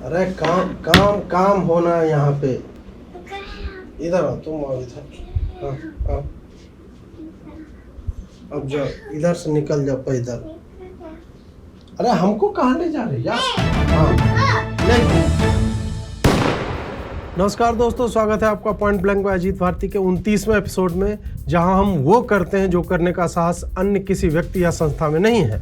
अरे काम काम काम होना है यहाँ पे। इधर आओ, तुम आओ इधर। हाँ, आओ। अब जाओ, इधर से निकल जाओ पैदल। अरे हमको कहाँ ले जा रहे यार? हाँ, नहीं। नमस्कार दोस्तों, स्वागत है आपका point blank by Ajit Bharti के 29वें एपिसोड में, जहां हम वो करते हैं जो करने का साहस अन्य किसी व्यक्ति या संस्था में नहीं है।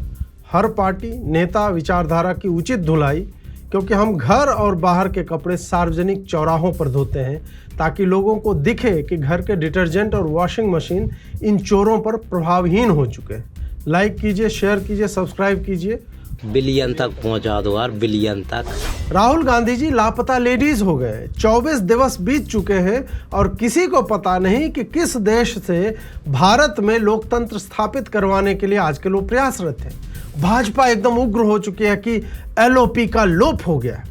हर पार्टी, नेता, विचारधारा की उचित धुलाई, क्योंकि हम घर और बाहर के कपड़े सार्वजनिक चौराहों पर धोते हैं ताकि लोगों को दिखे कि घर के डिटर्जेंट और वॉशिंग मशीन इन चोरों पर प्रभावहीन हो चुके हैं। लाइक कीजिए, शेयर कीजिए, सब्सक्राइब कीजिए। बिलियन तक पहुंचा दो यार, बिलियन तक। राहुल गांधी जी लापता लेडीज हो गए। 24 दिवस बीत चुके हैं और किसी को पता नहीं कि किस देश से भारत में लोकतंत्र स्थापित करवाने के लिए आजकल वो प्रयासरत है। भाजपा एकदम उग्र हो चुकी है कि एलओपी का लोप हो गया।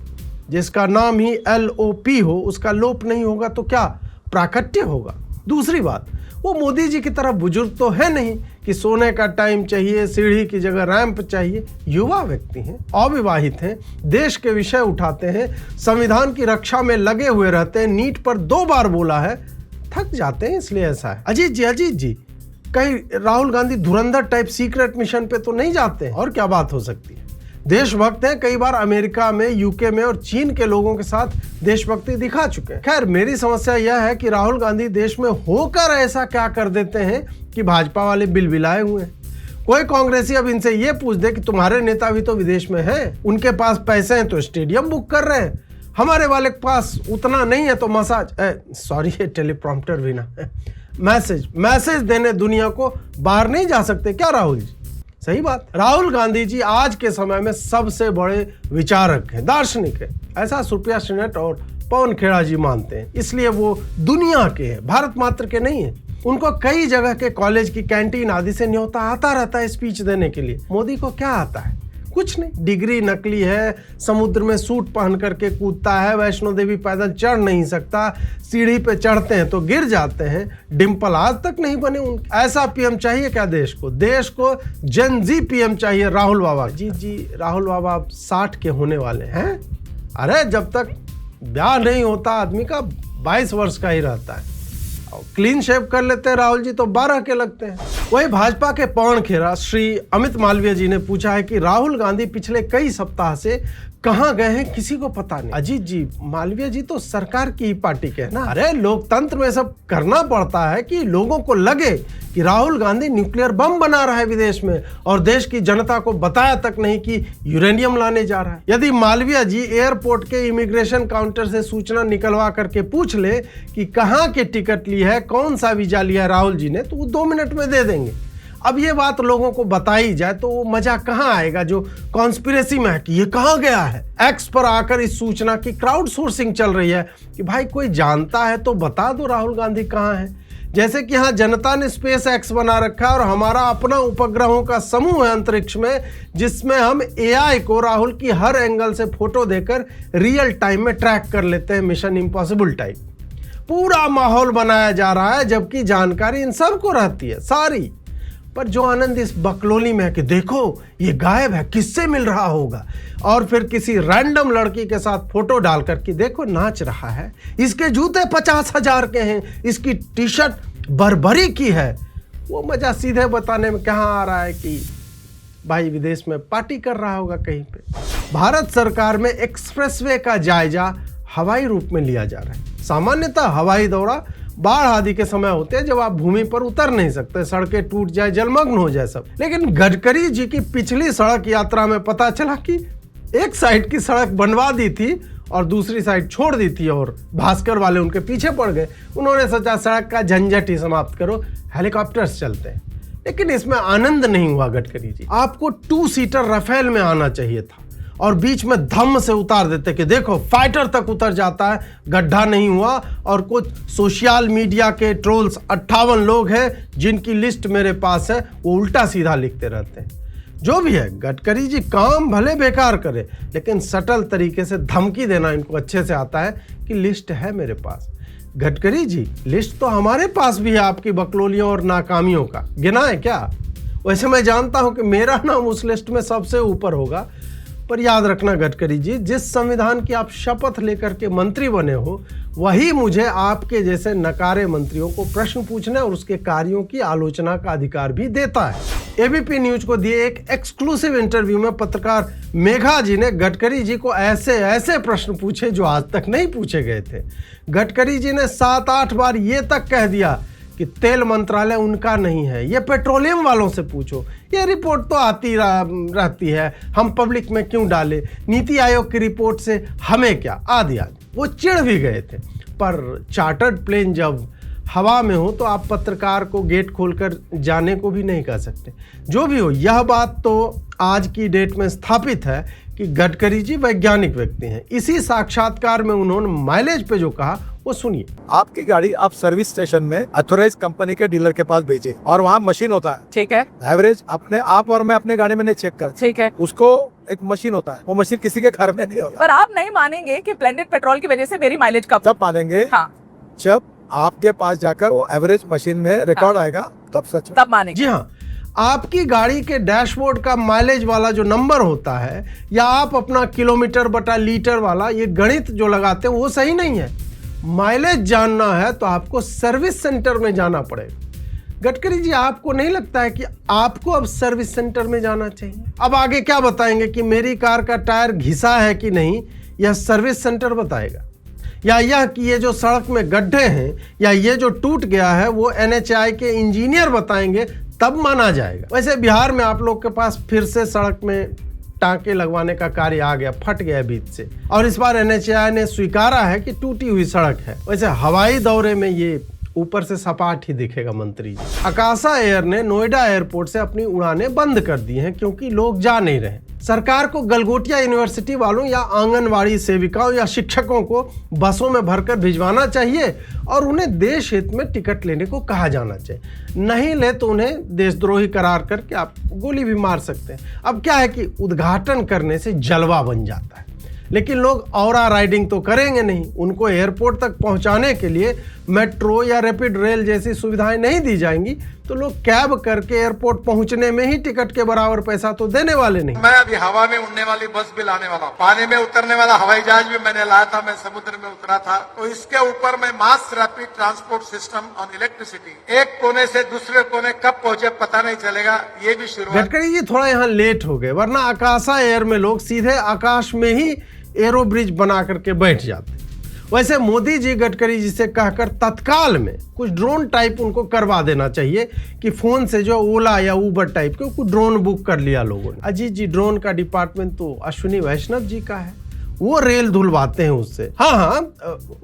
जिसका नाम ही एलओपी हो उसका लोप नहीं होगा तो क्या प्राकट्य होगा। दूसरी बात, वो मोदी जी की तरह बुजुर्ग तो है नहीं कि सोने का टाइम चाहिए, सीढ़ी की जगह रैंप चाहिए। युवा व्यक्ति हैं, अविवाहित हैं, देश के विषय उठाते हैं, संविधान की रक्षा में लगे हुए रहते हैं। नीट पर 2 बार बोला है, थक जाते हैं, इसलिए ऐसा है। अजीत जी कहीं राहुल गांधी धुरंधर टाइप सीक्रेट मिशन पे तो नहीं जाते हैं? और क्या बात हो सकती है? देशभक्त हैं, कई बार अमेरिका में, यूके में और चीन के लोगों के साथ देशभक्ति दिखा चुके हैं। खैर, मेरी समस्या यह है कि राहुल गांधी देश में होकर ऐसा क्या कर देते हैं कि भाजपा वाले बिलबिलाए हुए हैं। कोई कांग्रेसी अब इनसे ये पूछ दे कि तुम्हारे नेता भी तो विदेश में हैं, उनके पास पैसे हैं तो स्टेडियम बुक कर रहे हैं, हमारे वाले के पास उतना नहीं है तो ये टेलीप्रॉम्प्टर भी ना मैसेज देने दुनिया को बाहर नहीं जा सकते क्या राहुल जी? सही बात। राहुल गांधी जी आज के समय में सबसे बड़े विचारक हैं, दार्शनिक हैं। ऐसा सुप्रिया श्रीनेट और पवन खेड़ा जी मानते हैं। इसलिए वो दुनिया के हैं, भारत मात्र के नहीं है। उनको कई जगह के कॉलेज की कैंटीन आदि से न्योता आता रहता है स्पीच देने के लिए। मोदी को क्या आता है? कुछ नहीं। डिग्री नकली है, समुद्र में सूट पहन करके कूदता है, वैष्णो देवी पैदल चढ़ नहीं सकता, सीढ़ी पे चढ़ते हैं तो गिर जाते हैं, डिंपल आज तक नहीं बने उनके। ऐसा पीएम चाहिए क्या देश को? देश को जन जी पीएम चाहिए राहुल बाबा। जी राहुल बाबा 60 के होने वाले हैं। अरे जब तक ब्याह नहीं होता आदमी का 22 वर्ष का ही रहता है। क्लीन शेव कर लेते हैं राहुल जी तो 12 के लगते हैं। वही भाजपा के पवन खेड़ा श्री अमित मालवीय जी ने पूछा है कि राहुल गांधी पिछले कई सप्ताह से कहां गए हैं, किसी को पता नहीं। अजीत जी, मालवीय जी तो सरकार की ही पार्टी के है ना। अरे लोकतंत्र में सब करना पड़ता है कि लोगों को लगे कि राहुल गांधी न्यूक्लियर बम बना रहा है विदेश में और देश की जनता को बताया तक नहीं कि यूरेनियम लाने जा रहा है। यदि मालवीय जी एयरपोर्ट के इमिग्रेशन काउंटर से सूचना निकलवा करके पूछ ले कि कहाँ के टिकट ली है, कौन सा वीजा लिया है राहुल जी ने, तो वो 2 मिनट में दे देंगे। अब ये बात लोगों को बताई जाए तो वो मजा कहाँ आएगा जो कॉन्स्पिरेसी में है कि ये कहाँ गया है। एक्स पर आकर इस सूचना की क्राउड सोर्सिंग चल रही है कि भाई कोई जानता है तो बता दो राहुल गांधी कहाँ है। जैसे कि हाँ, जनता ने स्पेस एक्स बना रखा है और हमारा अपना उपग्रहों का समूह है अंतरिक्ष में, जिसमें हम एआई को राहुल की हर एंगल से फोटो देकर रियल टाइम में ट्रैक कर लेते हैं, मिशन इम्पॉसिबल टाइप। पूरा माहौल बनाया जा रहा है, जबकि जानकारी इन सबको रहती है सारी। पर जो आनंद इस बकलोली में है कि देखो ये गायब है, किससे मिल रहा होगा, और फिर किसी रैंडम लड़की के साथ फोटो डालकर कि देखो नाच रहा है, इसके जूते 50,000 के हैं, इसकी टी शर्ट बर्बरी की है, वो मजा सीधे बताने में कहाँ आ रहा है कि भाई विदेश में पार्टी कर रहा होगा कहीं पे। भारत सरकार में एक्सप्रेसवे का जायजा हवाई रूप में लिया जा रहा है। सामान्यतः हवाई दौरा बाढ़ आदि के समय होते हैं जब आप भूमि पर उतर नहीं सकते, सड़कें टूट जाए, जलमग्न हो जाए सब। लेकिन गडकरी जी की पिछली सड़क यात्रा में पता चला कि एक साइड की सड़क बनवा दी थी और दूसरी साइड छोड़ दी थी और भास्कर वाले उनके पीछे पड़ गए। उन्होंने सोचा सड़क का झंझट ही समाप्त करो, हेलीकॉप्टर्स चलते हैं। लेकिन इसमें आनंद नहीं हुआ गडकरी जी। आपको 2 सीटर रफेल में आना चाहिए था और बीच में धम्म से उतार देते कि देखो फाइटर तक उतर जाता है, गड्ढा नहीं हुआ। और कुछ सोशल मीडिया के ट्रोल्स 58 लोग हैं जिनकी लिस्ट मेरे पास है, वो उल्टा सीधा लिखते रहते हैं। जो भी है, गडकरी जी काम भले बेकार करे लेकिन सटल तरीके से धमकी देना इनको अच्छे से आता है कि लिस्ट है मेरे पास। गडकरी जी, लिस्ट तो हमारे पास भी है आपकी बकलोलियों और नाकामियों का, गिना है क्या? वैसे मैं जानता हूं कि मेरा नाम उस लिस्ट में सबसे ऊपर होगा, पर याद रखना गडकरी जी, जिस संविधान की आप शपथ लेकर के मंत्री बने हो वही मुझे आपके जैसे नकारे मंत्रियों को प्रश्न पूछने और उसके कार्यों की आलोचना का अधिकार भी देता है। एबीपी न्यूज को दिए एक एक्सक्लूसिव इंटरव्यू में पत्रकार मेघा जी ने गडकरी जी को ऐसे ऐसे प्रश्न पूछे जो आज तक नहीं पूछे गए थे। गडकरी जी ने 7-8 बार ये तक कह दिया कि तेल मंत्रालय उनका नहीं है, ये पेट्रोलियम वालों से पूछो, ये रिपोर्ट तो आती रहती है, हम पब्लिक में क्यों डाले, नीति आयोग की रिपोर्ट से हमें क्या, आदि आदि। वो चिढ़ भी गए थे। पर चार्टर्ड प्लेन जब हवा में हो तो आप पत्रकार को गेट खोलकर जाने को भी नहीं कह सकते। जो भी हो, यह बात तो आज की डेट में स्थापित है कि गडकरी जी वैज्ञानिक व्यक्ति हैं। इसी साक्षात्कार में उन्होंने माइलेज पे जो कहा वो सुनिए। आपकी गाड़ी आप सर्विस स्टेशन में अथोराइज कंपनी के डीलर के पास भेजे और वहाँ मशीन होता है, ठीक है, एवरेज अपने आप और मैं अपने गाड़ी में नहीं चेक कर, ठीक है, उसको एक मशीन होता है, वो मशीन किसी के घर में नहीं होता। पर आप नहीं मानेंगे कि ब्लेंडेड पेट्रोल की वजह से मेरी माइलेज कम। तब मानेंगे हाँ, जब आपके पास जाकर वो एवरेज मशीन में रिकॉर्ड आएगा, तब सच। तब मानेंगे। जी हाँ, आपकी गाड़ी के डैशबोर्ड का माइलेज वाला जो नंबर होता है या आप अपना किलोमीटर बटा लीटर वाला ये गणित जो लगाते हैं वो सही नहीं है। माइलेज जानना है तो आपको सर्विस सेंटर में जाना पड़ेगा। गडकरी जी, आपको नहीं लगता है कि आपको अब सर्विस सेंटर में जाना चाहिए? अब आगे क्या बताएंगे कि मेरी कार का टायर घिसा है कि नहीं, यह सर्विस सेंटर बताएगा, या यह कि ये जो सड़क में गड्ढे हैं या ये जो टूट गया है वो NHAI के इंजीनियर बताएंगे, तब माना जाएगा। वैसे बिहार में आप लोग के पास फिर से सड़क में टांके लगवाने का कार्य आ गया, फट गया बीच से, और इस बार NHAI ने स्वीकारा है कि टूटी हुई सड़क है। वैसे हवाई दौरे में ये ऊपर से सपाट ही दिखेगा मंत्री जी। आकाशा एयर ने नोएडा एयरपोर्ट से अपनी उड़ानें बंद कर दी हैं क्योंकि लोग जा नहीं रहे। सरकार को गलगोटिया यूनिवर्सिटी वालों या आंगनवाड़ी सेविकाओं या शिक्षकों को बसों में भरकर भिजवाना चाहिए और उन्हें देश हित में टिकट लेने को कहा जाना चाहिए। नहीं ले तो उन्हें देशद्रोही करार करके आप गोली भी मार सकते हैं। अब क्या है कि उद्घाटन करने से जलवा बन जाता है, लेकिन लोग औरा राइडिंग तो करेंगे नहीं। उनको एयरपोर्ट तक पहुंचाने के लिए मेट्रो या रैपिड रेल जैसी सुविधाएं नहीं दी जाएंगी तो लोग कैब करके एयरपोर्ट पहुंचने में ही टिकट के बराबर पैसा तो देने वाले नहीं। मैं अभी हवा में उड़ने वाली बस भी लाने वाला हूँ, पानी में उतरने वाला हवाई जहाज भी मैंने लाया था, मैं समुद्र में उतरा था। तो इसके ऊपर मैं mass rapid transport system on electricity, एक कोने से दूसरे कोने कब पहुंचे पता नहीं चलेगा, ये भी शुरू। गडकरी जी थोड़ा यहाँ लेट हो गए, वरना आकाशा एयर में लोग सीधे आकाश में ही एरो ब्रिज बना करके बैठ जाते। वैसे मोदी जी गडकरी जी से कहकर तत्काल में कुछ ड्रोन टाइप उनको करवा देना चाहिए कि फोन से जो ओला या उबर टाइप के कुछ ड्रोन बुक कर लिया लोगों ने। अजीत जी, ड्रोन का डिपार्टमेंट तो अश्विनी वैष्णव जी का है, वो रेल धुलवाते हैं उससे। हाँ,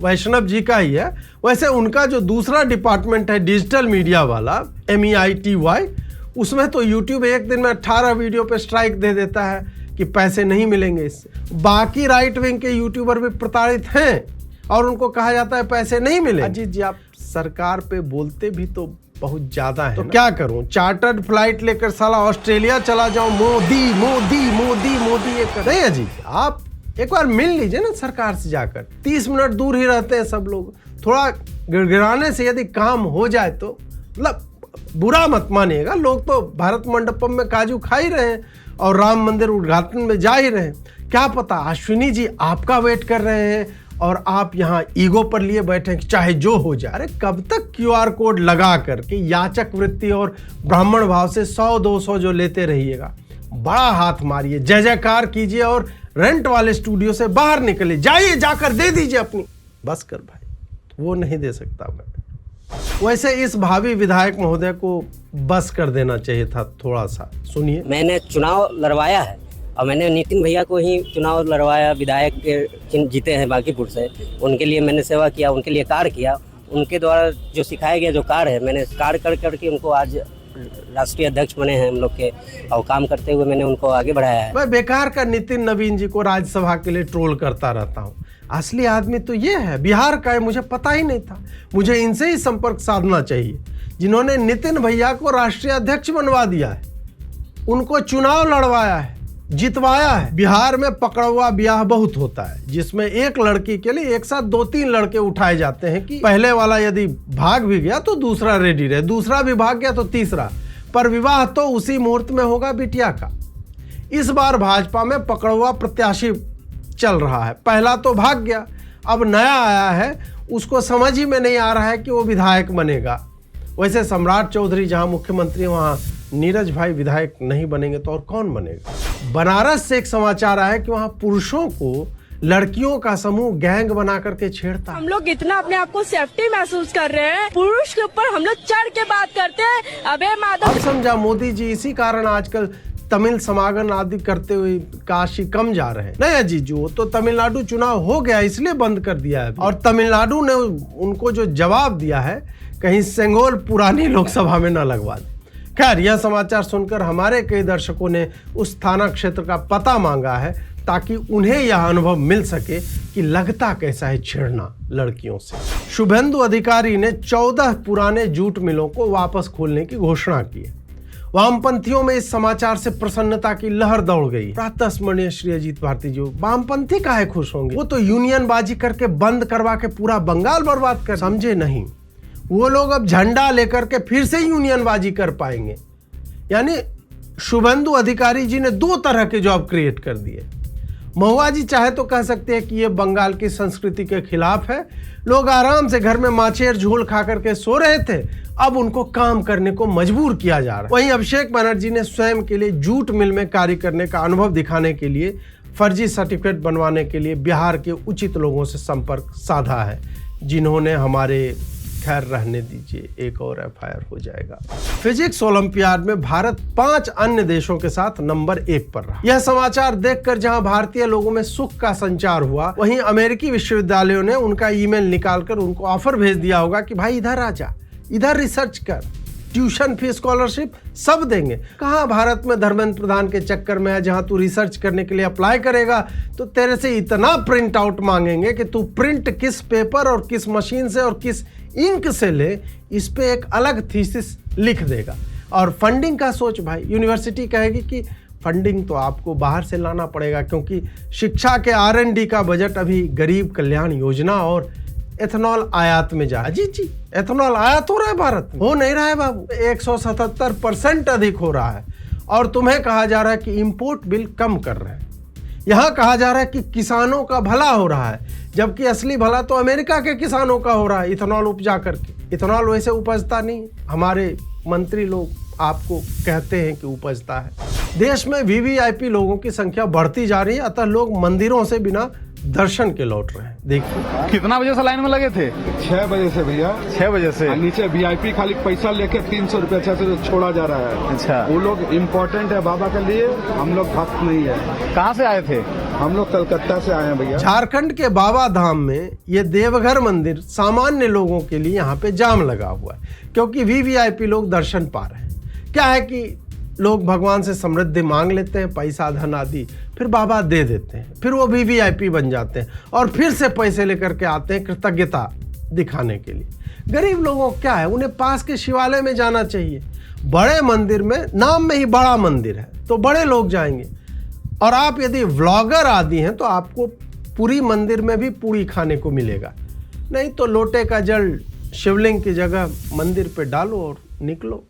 वैष्णव जी का ही है। वैसे उनका जो दूसरा डिपार्टमेंट है डिजिटल मीडिया वाला MEITY, उसमें तो यूट्यूब एक दिन में 18 वीडियो पे स्ट्राइक दे देता है कि पैसे नहीं मिलेंगे इससे। बाकी राइट विंग के यूट्यूबर भी प्रताड़ित हैं और उनको कहा जाता है पैसे नहीं मिले। अजीत जी, आप सरकार पे बोलते भी तो बहुत ज्यादा है, तो क्या करूं, चार्टर्ड फ्लाइट लेकर साला ऑस्ट्रेलिया चला जाऊं, मोदी मोदी मोदी मोदी ये कर। नहीं अजीत, आप एक बार मिल लीजिए ना सरकार से जाकर। 30 मिनट दूर ही रहते हैं सब लोग, थोड़ा गिड़गिड़ाने से यदि काम हो जाए तो, मतलब बुरा मत मानिएगा, लोग तो भारत मंडपम में काजू खा ही रहे हैं और राम मंदिर उद्घाटन में जा ही रहे हैं। क्या पता अश्विनी जी आपका वेट कर रहे हैं और आप यहाँ ईगो पर लिए बैठे हैं कि चाहे जो हो जाए। अरे कब तक QR कोड लगा करके याचक वृत्ति और ब्राह्मण भाव से 100-200 जो लेते रहिएगा? बड़ा हाथ मारिए, जय जयकार कीजिए और रेंट वाले स्टूडियो से बाहर निकलिए, जाइए जाकर दे दीजिए अपनी। बस कर भाई, वो नहीं दे सकता मैं। वैसे इस भावी विधायक महोदय को बस कर देना चाहिए था थोड़ा सा। सुनिए, मैंने चुनाव लड़वाया है और मैंने नितिन भैया को ही चुनाव लड़वाया, विधायक के जीते हैं बांकीपुर से, उनके लिए मैंने सेवा किया, उनके लिए कार्य किया, उनके द्वारा जो सिखाया गया जो कार्य है मैंने कार्य कर करके उनको आज राष्ट्रीय अध्यक्ष बने हैं हम लोग के, और काम करते हुए मैंने उनको आगे बढ़ाया है। मैं बेकार का नितिन नवीन जी को राज्यसभा के लिए ट्रोल करता रहता हूँ, असली आदमी तो ये है, बिहार का है, मुझे पता ही नहीं था। मुझे इनसे ही संपर्क साधना चाहिए जिन्होंने नितिन भैया को राष्ट्रीय अध्यक्ष बनवा दिया है, उनको चुनाव लड़वाया है, जितवाया है। बिहार में पकड़वा ब्याह बहुत होता है जिसमें एक लड़की के लिए एक साथ 2-3 लड़के उठाए जाते हैं कि पहले वाला यदि भाग भी गया तो दूसरा रेडी रहे, दूसरा भी भाग गया तो तीसरा, पर विवाह तो उसी मुहूर्त में होगा बिटिया का। इस बार भाजपा में पकड़वा प्रत्याशी चल रहा है। पहला तो भाग गया, अब नया आया है, उसको समझ ही में नहीं आ रहा है कि वो विधायक बनेगा। वैसे सम्राट चौधरी जहां मुख्यमंत्री वहां नीरज भाई विधायक नहीं बनेंगे तो और कौन बनेगा। बनारस से एक समाचार आया कि वहां पुरुषों को लड़कियों का समूह गैंग बना करके छेड़ता है। हम लोग इतना अपने आप को सेफ्टी महसूस कर रहे हैं, पुरुष के ऊपर हम लोग चढ़ के बात करते हैं। अबे माधव, अब समझा मोदी जी इसी कारण आजकल तमिल समागम आदि करते हुए काशी कम जा रहे हैं। नहीं जीजू, तो तमिलनाडु चुनाव हो गया इसलिए बंद कर दिया है और तमिलनाडु ने उनको जो जवाब दिया है कहीं सेंगोल पुरानी लोकसभा में न लगवा दे। खैर, यह समाचार सुनकर हमारे कई दर्शकों ने उस थाना क्षेत्र का पता मांगा है ताकि उन्हें यह अनुभव मिल सके कि लगता कैसा है छेड़ना लड़कियों से। शुभेंदु अधिकारी ने 14 पुराने जूट मिलों को वापस खोलने की घोषणा की है। वामपंथियों में इस समाचार से प्रसन्नता की लहर दौड़ गई। प्रातः स्मरणीय श्री अजीत भारती जी, वामपंथी काहे खुश होंगे? वो तो यूनियनबाजी करके बंद करवा के पूरा बंगाल बर्बाद कर, समझे नहीं? वो लोग अब झंडा लेकर के फिर से यूनियनबाजी कर पाएंगे। यानी शुभेंदु अधिकारी जी ने 2 तरह के जॉब क्रिएट कर दिए। महुआ जी चाहे तो कह सकते हैं कि ये बंगाल की संस्कृति के खिलाफ है। लोग आराम से घर में माचेर झोल खा करके सो रहे थे, अब उनको काम करने को मजबूर किया जा रहा है। वहीं अभिषेक बनर्जी ने स्वयं के लिए जूट मिल में कार्य करने का अनुभव दिखाने के लिए फर्जी सर्टिफिकेट बनवाने के लिए बिहार के उचित लोगों से संपर्क साधा है, जिन्होंने हमारे, खैर रहने दीजिए, एक और एफआईआर हो जाएगा। फिजिक्स ओलंपियाड में भारत 5 अन्य देशों के साथ नंबर 1 पर रहा। यह समाचार देखकर जहां भारतीय लोगों में सुख का संचार हुआ, वहीं अमेरिकी विश्वविद्यालयों ने उनका ईमेल निकालकर उनको ऑफर भेज दिया होगा कि भाई इधर आ जा, इधर रिसर्च कर, ट्यूशन फी, स्कॉलरशिप सब देंगे। कहाँ भारत में धर्मेंद्र प्रधान के चक्कर में है, जहां तू रिसर्च करने के लिए अप्लाई करेगा तो तेरे से इतना प्रिंट आउट मांगेंगे कि तू प्रिंट किस पेपर और किस मशीन से और किस इंक से ले, इस पे एक अलग थीसिस लिख देगा। और फंडिंग का सोच भाई, यूनिवर्सिटी कहेगी कि फंडिंग तो आपको बाहर से लाना पड़ेगा, क्योंकि शिक्षा के R&D का बजट अभी गरीब कल्याण योजना और एथेनॉल आयात में जा। जी, एथेनॉल आयात हो रहा है भारत में, हो नहीं रहा है बाबू, 177% अधिक हो रहा है। और तुम्हें कहा जा रहा है कि इंपोर्ट बिल कम कर रहे हैं। यहाँ कहा जा रहा है कि किसानों का भला हो रहा है, जबकि असली भला तो अमेरिका के किसानों का हो रहा है इथेनॉल उपजा करके। इथेनॉल वैसे उपजता नहीं, हमारे मंत्री लोग आपको कहते हैं कि उपजता है। देश में वीवीआईपी लोगों की संख्या बढ़ती जा रही है, अतः लोग मंदिरों से बिना दर्शन के लौट रहे हैं। देखिए कितना बजे से लाइन में लगे थे? 6 बजे से भैया, 6 बजे से। नीचे वीआईपी खाली पैसा लेके 300 रुपया से छोड़ा जा रहा है। अच्छा, वो लोग इम्पोर्टेंट है बाबा के लिए, हम लोग भक्त नहीं है। कहाँ से आए थे? हम लोग कलकत्ता से आए हैं भैया। झारखंड के बाबा धाम में ये देवघर मंदिर सामान्य लोगों के लिए यहाँ पे जाम लगा हुआ है, क्योंकि वीवीआईपी लोग दर्शन पा रहे हैं। क्या है कि लोग भगवान से समृद्धि मांग लेते हैं, पैसा धन आदि, फिर बाबा दे देते हैं, फिर वो वीवीआईपी बन जाते हैं और फिर से पैसे लेकर के आते हैं कृतज्ञता दिखाने के लिए। गरीब लोगों को क्या है, उन्हें पास के शिवालय में जाना चाहिए। बड़े मंदिर में, नाम में ही बड़ा मंदिर है तो बड़े लोग जाएंगे। और आप यदि व्लॉगर आदि हैं तो आपको पूरी मंदिर में भी पूरी खाने को मिलेगा, नहीं तो लोटे का जल शिवलिंग की जगह मंदिर पे डालो और निकलो।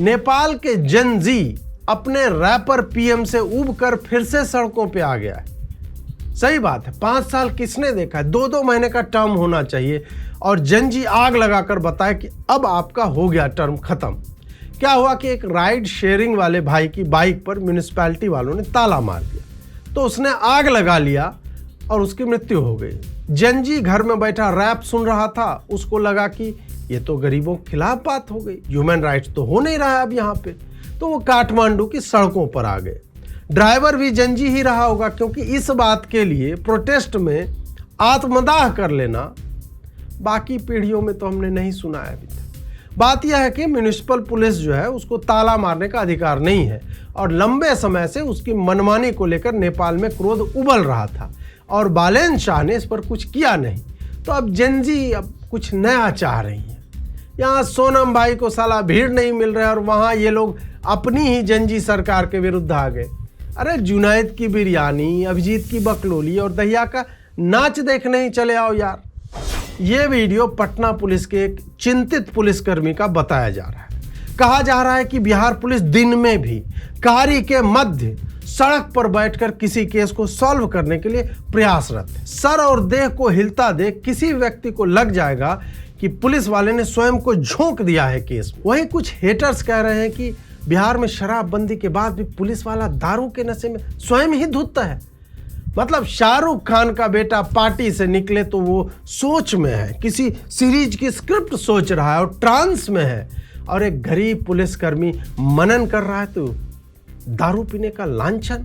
नेपाल के जेन जी अपने रैपर पीएम से उब कर फिर से सड़कों पे आ गया है। सही बात है, 5 साल किसने देखा है? 2-2 महीने का टर्म होना चाहिए। और जेन जी आग लगाकर बताए कि अब आपका हो गया टर्म खत्म। क्या हुआ कि एक राइड शेयरिंग वाले भाई की बाइक पर म्यूनिसिपैलिटी वालों ने ताला मार दिया, तो उसने आग लगा लिया और उसकी मृत्यु हो गई। जेन जी घर में बैठा रैप सुन रहा था, उसको लगा कि ये तो गरीबों के खिलाफ बात हो गई, ह्यूमन राइट्स तो हो नहीं रहा है अब यहाँ पे, तो वो काठमांडू की सड़कों पर आ गए। ड्राइवर भी जेन जी ही रहा होगा, क्योंकि इस बात के लिए प्रोटेस्ट में आत्मदाह कर लेना बाकी पीढ़ियों में तो हमने नहीं सुना है अभी तक। बात यह है कि म्यूनिसिपल पुलिस जो है उसको ताला मारने का अधिकार नहीं है और लंबे समय से उसकी मनमानी को लेकर नेपाल में क्रोध उबल रहा था और बालेन शाह ने इस पर कुछ किया नहीं। तो अब जेन जी अब कुछ नया चाह रही है। यहाँ सोनम भाई को साला भीड़ नहीं मिल रहा है और वहाँ ये लोग अपनी ही जनजी सरकार के विरुद्ध आ गए। अरे जुनैद की बिरयानी, अभिजीत की बकलोली और दहिया का नाच देखने ही चले आओ यार। ये वीडियो पटना पुलिस के एक चिंतित पुलिसकर्मी का बताया जा रहा है। कहा जा रहा है कि बिहार पुलिस दिन में भी कारी के मध्य सड़क पर बैठकर किसी केस को सॉल्व करने के लिए प्रयासरत है। सर और देह को हिलता देख किसी व्यक्ति को लग जाएगा कि पुलिस वाले ने स्वयं को झोंक दिया है केस। वहीं कुछ हेटर्स कह रहे हैं कि बिहार में शराबबंदी के बाद भी पुलिस वाला दारू के नशे में स्वयं ही धुतता है। मतलब शाहरुख खान का बेटा पार्टी से निकले तो वो सोच में है, किसी सीरीज की स्क्रिप्ट सोच रहा है और ट्रांस में है, और एक गरीब पुलिसकर्मी मनन कर रहा है तो दारू पीने का लांछन।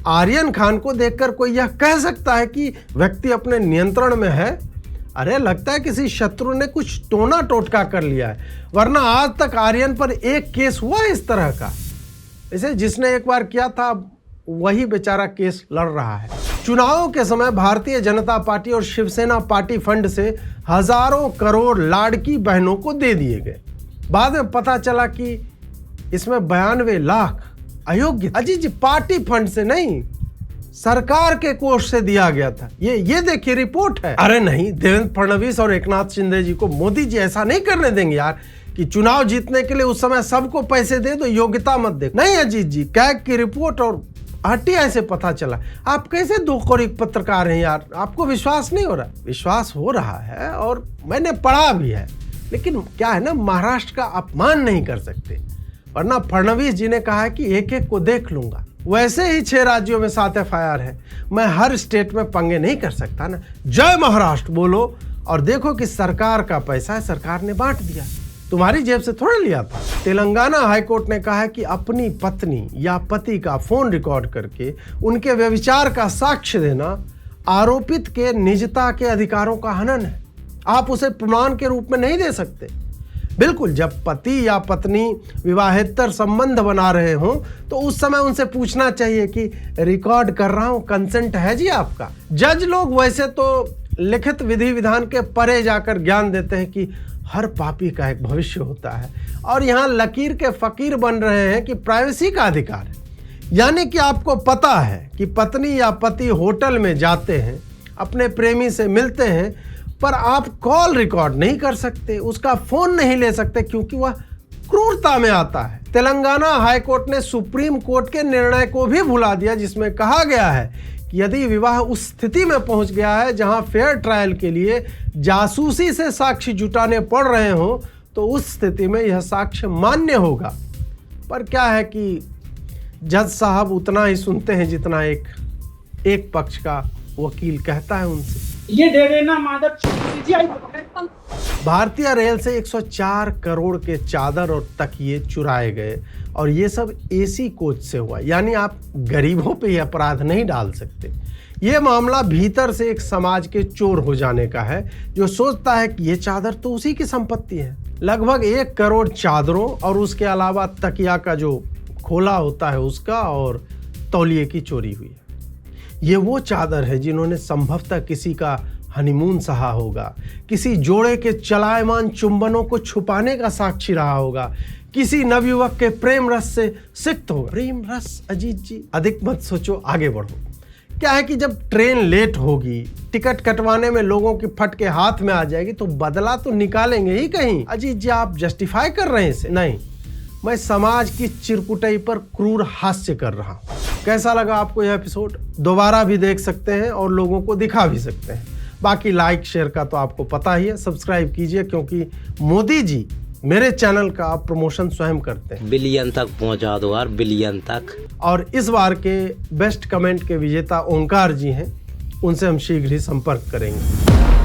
आर्यन खान को देखकर कोई यह कह सकता है कि व्यक्ति अपने नियंत्रण में है? अरे लगता है किसी शत्रु ने कुछ टोना टोटका कर लिया है, वरना आज तक आर्यन पर एक केस हुआ इस तरह का। इसे जिसने एक बार किया था वही बेचारा केस लड़ रहा है। चुनावों के समय भारतीय जनता पार्टी और शिवसेना पार्टी फंड से हजारों करोड़ लाड़की बहनों को दे दिए गए। बाद में पता चला कि इसमें 92 लाख अयोग्य। अजी जी, पार्टी फंड से नहीं, सरकार के कोष से दिया गया था। ये देखिए रिपोर्ट है। अरे नहीं, देवेंद्र फडणवीस और एकनाथ शिंदे जी को मोदी जी ऐसा नहीं करने देंगे यार कि चुनाव जीतने के लिए उस समय सबको पैसे दे दो, योग्यता मत दे। नहीं अजीत जी, कैग की रिपोर्ट और RTI से पता चला। आप कैसे दो कौड़ी पत्रकार हैं यार, आपको विश्वास नहीं हो रहा? विश्वास हो रहा है और मैंने पढ़ा भी है, लेकिन क्या है ना, महाराष्ट्र का अपमान नहीं कर सकते, वरना फडणवीस जी ने कहा है कि एक एक को देख लूंगा। वैसे ही 6 राज्यों में 7 FIR है, मैं हर स्टेट में पंगे नहीं कर सकता ना। जय महाराष्ट्र बोलो और देखो कि सरकार का पैसा है, सरकार ने बांट दिया, तुम्हारी जेब से थोड़ा लिया था। तेलंगाना हाईकोर्ट ने कहा है कि अपनी पत्नी या पति का फोन रिकॉर्ड करके उनके व्यभिचार का साक्ष्य देना आरोपित के निजता के अधिकारों का हनन है। आप उसे प्रमाण के रूप में नहीं दे सकते। बिल्कुल, जब पति या पत्नी विवाहेतर संबंध बना रहे हों तो उस समय उनसे पूछना चाहिए कि रिकॉर्ड कर रहा हूं, कंसेंट है जी आपका। जज लोग वैसे तो लिखित विधि विधान के परे जाकर ज्ञान देते हैं कि हर पापी का एक भविष्य होता है, और यहाँ लकीर के फकीर बन रहे हैं कि प्राइवेसी का अधिकार है। यानी कि आपको पता है कि पत्नी या पति होटल में जाते हैं, अपने प्रेमी से मिलते हैं, पर आप कॉल रिकॉर्ड नहीं कर सकते, उसका फोन नहीं ले सकते क्योंकि वह क्रूरता में आता है। तेलंगाना हाईकोर्ट ने सुप्रीम कोर्ट के निर्णय को भी भुला दिया, जिसमें कहा गया है कि यदि विवाह उस स्थिति में पहुंच गया है जहां फेयर ट्रायल के लिए जासूसी से साक्ष्य जुटाने पड़ रहे हों तो उस स्थिति में यह साक्ष्य मान्य होगा। पर क्या है कि जज साहब उतना ही सुनते हैं जितना एक पक्ष का वकील कहता है उनसे। ये दे देना मादर। भारतीय रेल से 104 करोड़ के चादर और तकिए चुराए गए, और ये सब AC कोच से हुआ। यानी आप गरीबों पे ये अपराध नहीं डाल सकते। ये मामला भीतर से एक समाज के चोर हो जाने का है जो सोचता है कि ये चादर तो उसी की संपत्ति है। लगभग 1 करोड़ चादरों और उसके अलावा तकिया का जो खोला होता है उसका और तौलिए की चोरी हुई है। ये वो चादर है जिन्होंने संभवतः किसी का हनीमून सहा होगा, किसी जोड़े के चलायमान चुंबनों को छुपाने का साक्षी रहा होगा, किसी नवयुवक के प्रेम रस से सिक्त होगा। प्रेम रस अजीत जी, अधिक मत सोचो, आगे बढ़ो। क्या है कि जब ट्रेन लेट होगी, टिकट कटवाने में लोगों की फटके हाथ में आ जाएगी तो बदला तो निकालेंगे ही कहीं। अजीत जी, आप जस्टिफाई कर रहे हैं इसे? नहीं, मैं समाज की चिरकुटाई पर क्रूर हास्य कर रहा हूँ। कैसा लगा आपको यह एपिसोड? दोबारा भी देख सकते हैं और लोगों को दिखा भी सकते हैं। बाकी लाइक शेयर का तो आपको पता ही है, सब्सक्राइब कीजिए क्योंकि मोदी जी मेरे चैनल का प्रमोशन स्वयं करते हैं। बिलियन तक पहुंचा दो यार, बिलियन तक। और इस बार के बेस्ट कमेंट के विजेता ओंकार जी हैं, उनसे हम शीघ्र ही संपर्क करेंगे।